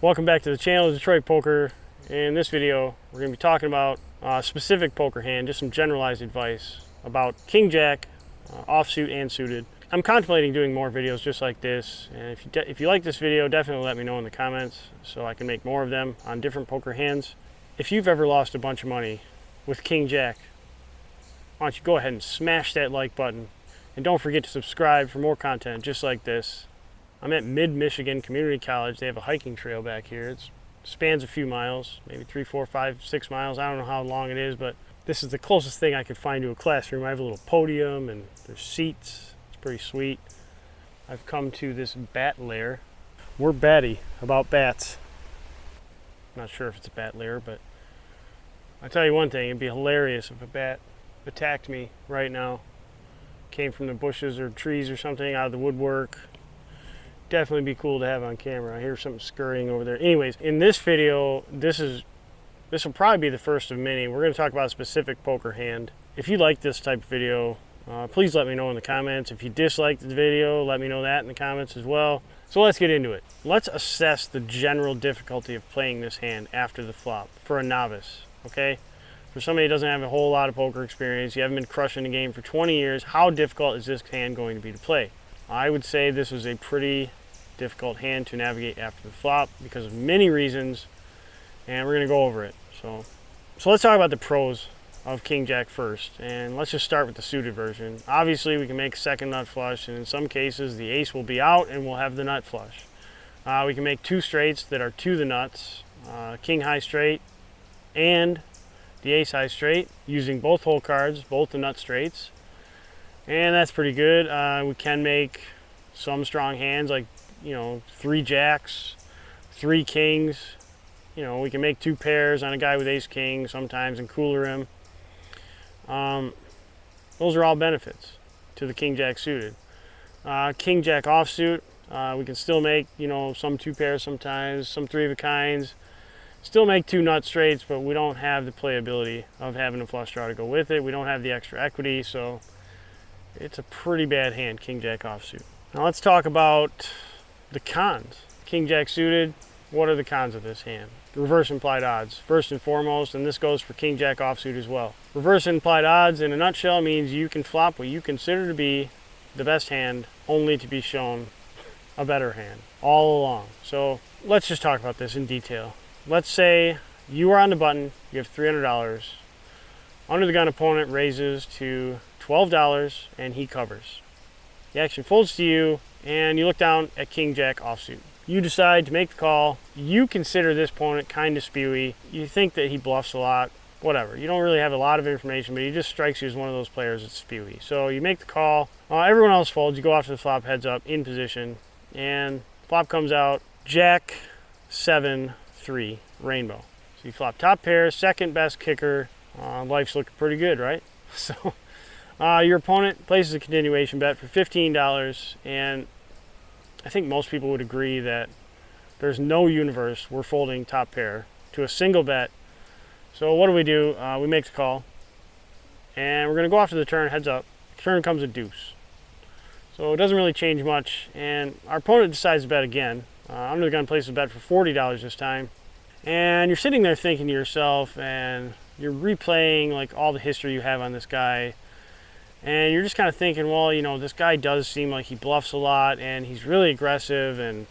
Welcome back to the channel, Detroit Poker. In this video, we're going to be talking about a specific poker hand, just some generalized advice about King Jack, offsuit and suited. I'm contemplating doing more videos just like this, and if you like this video, definitely let me know in the comments so I can make more of them on different poker hands. If you've ever lost a bunch of money with King Jack, why don't you go ahead and smash that like button, and don't forget to subscribe for more content just like this. I'm at Mid-Michigan Community College. They have a hiking trail back here. It spans a few miles, maybe 3, 4, 5, 6 miles. I don't know how long it is, but this is the closest thing I could find to a classroom. I have a little podium and there's seats. It's pretty sweet. I've come to this bat lair. We're batty about bats. I'm not sure if it's a bat lair, but I'll tell you one thing, it'd be hilarious if a bat attacked me right now. Came from the bushes or trees or something, out of the woodwork. Definitely be cool to have on camera. I hear something scurrying over there. Anyways, in this video, this will probably be the first of many. We're going to talk about a specific poker hand. If you like this type of video, please let me know in the comments. If you disliked the video, let me know that in the comments as well. So let's get into it. Let's assess the general difficulty of playing this hand after the flop for a novice, okay? For somebody who doesn't have a whole lot of poker experience, you haven't been crushing the game for 20 years, how difficult is this hand going to be to play? I would say this was a pretty difficult hand to navigate after the flop because of many reasons, and we're going to go over it. So let's talk about the pros of King Jack first, and let's just start with the suited version. Obviously, we can make second nut flush, and in some cases, the ace will be out and we'll have the nut flush. We can make two straights that are to the nuts, king high straight and the ace high straight, using both hole cards, both the nut straights, and that's pretty good. We can make some strong hands like, you know, 3 jacks, 3 kings. You know, we can make 2 pairs on a guy with ace king sometimes and cooler him. Those are all benefits to the King Jack suited. King Jack offsuit, we can still make, you know, some 2 pairs sometimes, some 3 of a kinds. Still make 2 nut straights, but we don't have the playability of having a flush draw to go with it. We don't have the extra equity, so it's a pretty bad hand, King Jack offsuit. Now let's talk about the cons. King Jack suited, what are the cons of this hand? Reverse implied odds, first and foremost, and this goes for King Jack offsuit as well. Reverse implied odds, in a nutshell, means you can flop what you consider to be the best hand, only to be shown a better hand all along. So let's just talk about this in detail. Let's say you are on the button, you have $300. Under the gun opponent raises to $12 and he covers. The action folds to you and you look down at King Jack offsuit. You decide to make the call. You consider this opponent kind of spewy. You think that he bluffs a lot, whatever. You don't really have a lot of information, but he just strikes you as one of those players that's spewy. So you make the call. Everyone else folds. You go off to the flop, heads up, in position, and flop comes out Jack 7-3 rainbow. So you flop top pair, second best kicker. Life's looking pretty good, right? So your opponent places a continuation bet for $15, and I think most people would agree that there's no universe we're folding top pair to a single bet. So what do? We make the call, and we're going to go after the turn, heads up. Turn comes a deuce. So it doesn't really change much, and our opponent decides to bet again. Under the gun places a bet for $40 this time, and you're sitting there thinking to yourself, and you're replaying like all the history you have on this guy, and you're just kind of thinking, well, you know, this guy does seem like he bluffs a lot and he's really aggressive, and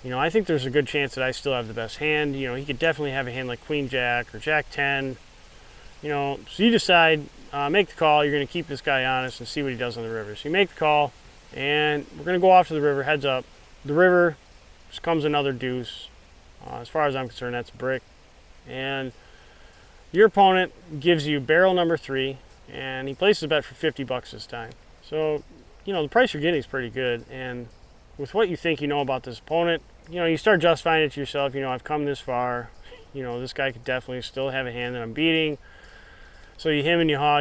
you know, I think there's a good chance that I still have the best hand. You know, he could definitely have a hand like Queen Jack or Jack 10. You know, so you decide, make the call. You're going to keep this guy honest and see what he does on the river. So you make the call, and we're going to go off to the river, heads up. The river, just comes another deuce. As far as I'm concerned, that's a brick. And your opponent gives you barrel number 3, and he places a bet for $50 this time. So, you know, the price you're getting is pretty good. And with what you think you know about this opponent, you know, you start justifying it to yourself. You know, I've come this far. You know, this guy could definitely still have a hand that I'm beating. So you hem and you haw,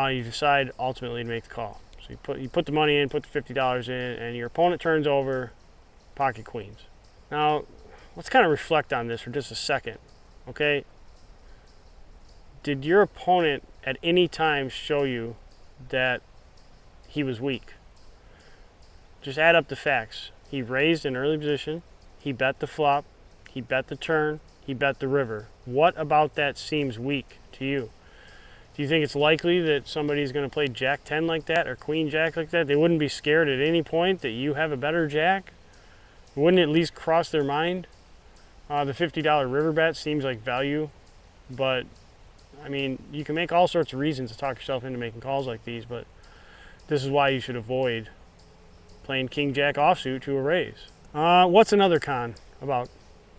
you decide ultimately to make the call. So you put the money in, put the $50 in, and your opponent turns over pocket queens. Now, let's kind of reflect on this for just a second, okay? Did your opponent at any time show you that he was weak? Just add up the facts. He raised in early position, he bet the flop, he bet the turn, he bet the river. What about that seems weak to you? Do you think it's likely that somebody's going to play Jack 10 like that or Queen Jack like that? They wouldn't be scared at any point that you have a better Jack? Wouldn't it at least cross their mind? The $50 river bet seems like value, but I mean, you can make all sorts of reasons to talk yourself into making calls like these, but this is why you should avoid playing King Jack offsuit to a raise. What's another con about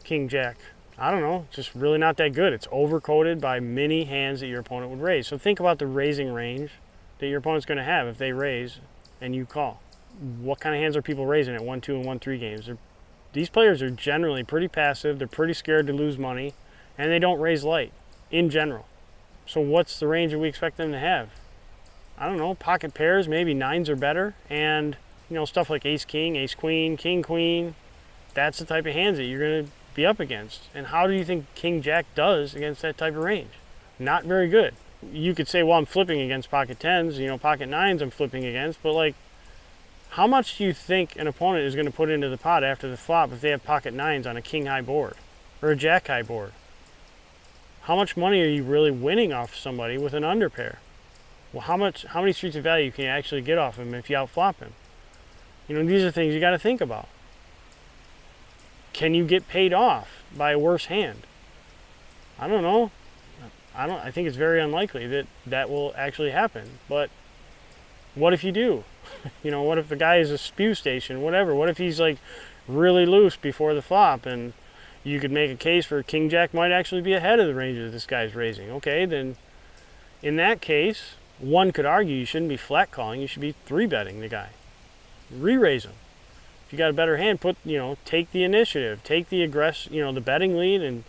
King Jack? I don't know, just really not that good. It's overcoded by many hands that your opponent would raise. So think about the raising range that your opponent's going to have if they raise and you call. What kind of hands are people raising at 1-2 and 1-3 games? These players are generally pretty passive, they're pretty scared to lose money, and they don't raise light in general. So what's the range that we expect them to have? I don't know, pocket pairs, maybe nines are better, and you know, stuff like ace king, ace queen, king queen, that's the type of hands that you're going to be up against. And how do you think King Jack does against that type of range? Not very good. You could say, well, I'm flipping against pocket tens, you know, pocket nines I'm flipping against, but like, how much do you think an opponent is going to put into the pot after the flop if they have pocket nines on a king high board or a jack high board? How much money are you really winning off somebody with an underpair? Well, how many streets of value can you actually get off him if you outflop him? You know, these are things you got to think about. Can you get paid off by a worse hand? I don't know. I think it's very unlikely that that will actually happen. But what if you do? You know, what if the guy is a spew station, whatever? What if he's like really loose before the flop and you could make a case for King Jack might actually be ahead of the range that this guy's raising? Okay, then in that case, one could argue you shouldn't be flat calling, you should be 3-betting the guy. Re-raise him. If you got a better hand, take the initiative, take the the betting lead and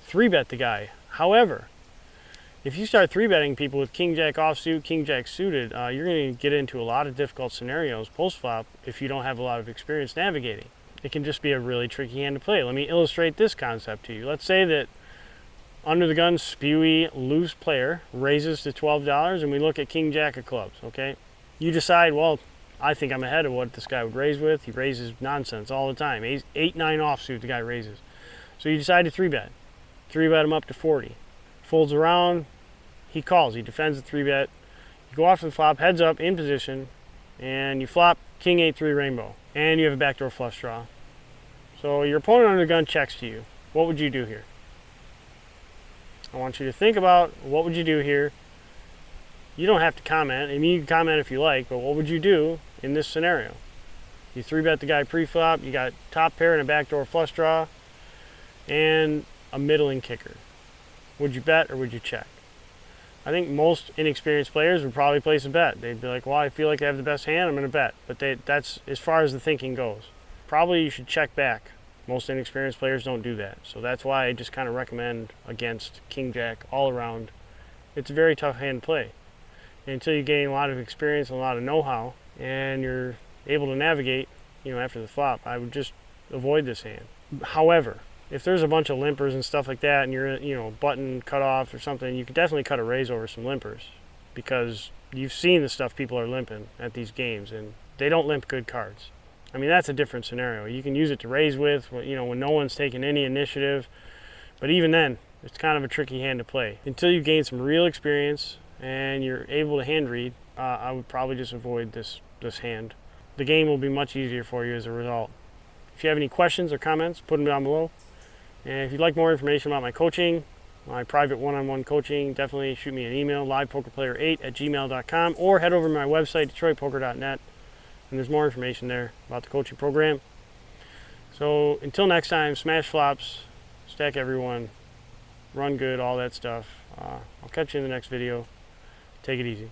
3-bet the guy. However, if you start 3-betting people with King Jack offsuit, King Jack suited, you're going to get into a lot of difficult scenarios post-flop if you don't have a lot of experience navigating. It can just be a really tricky hand to play. Let me illustrate this concept to you. Let's say that under the gun, spewy, loose player raises to $12 and we look at King Jack of clubs, okay? You decide, well, I think I'm ahead of what this guy would raise with. He raises nonsense all the time. 8-9 offsuit the guy raises. So you decide to 3-bet. 3-bet him up to 40. Folds around, he calls, he defends the 3-bet. You go off to the flop, heads up, in position, and you flop King 8-3 rainbow. And you have a backdoor flush draw. So your opponent under the gun checks to you. What would you do here? I want you to think about what would you do here. You don't have to comment. I mean, you can comment if you like, but what would you do in this scenario? You 3-bet the guy pre-flop, you got top pair and a backdoor flush draw, and a middling kicker. Would you bet or would you check? I think most inexperienced players would probably place a bet. They'd be like, well, I feel like I have the best hand, I'm going to bet. But that's as far as the thinking goes. Probably you should check back. Most inexperienced players don't do that. So that's why I just kind of recommend against King Jack all around. It's a very tough hand to play. And until you gain a lot of experience and a lot of know-how and you're able to navigate, after the flop, I would just avoid this hand. However, if there's a bunch of limpers and stuff like that and you're, button cut off or something, you could definitely cut a raise over some limpers because you've seen the stuff people are limping at these games and they don't limp good cards. I mean, that's a different scenario. You can use it to raise with, when no one's taking any initiative. But even then, it's kind of a tricky hand to play. Until you gain some real experience and you're able to hand read, I would probably just avoid this hand. The game will be much easier for you as a result. If you have any questions or comments, put them down below. And if you'd like more information about my coaching, my private one-on-one coaching, definitely shoot me an email, livepokerplayer8@gmail.com, or head over to my website, detroitpoker.net, and there's more information there about the coaching program. So until next time, smash flops, stack everyone, run good, all that stuff. I'll catch you in the next video. Take it easy.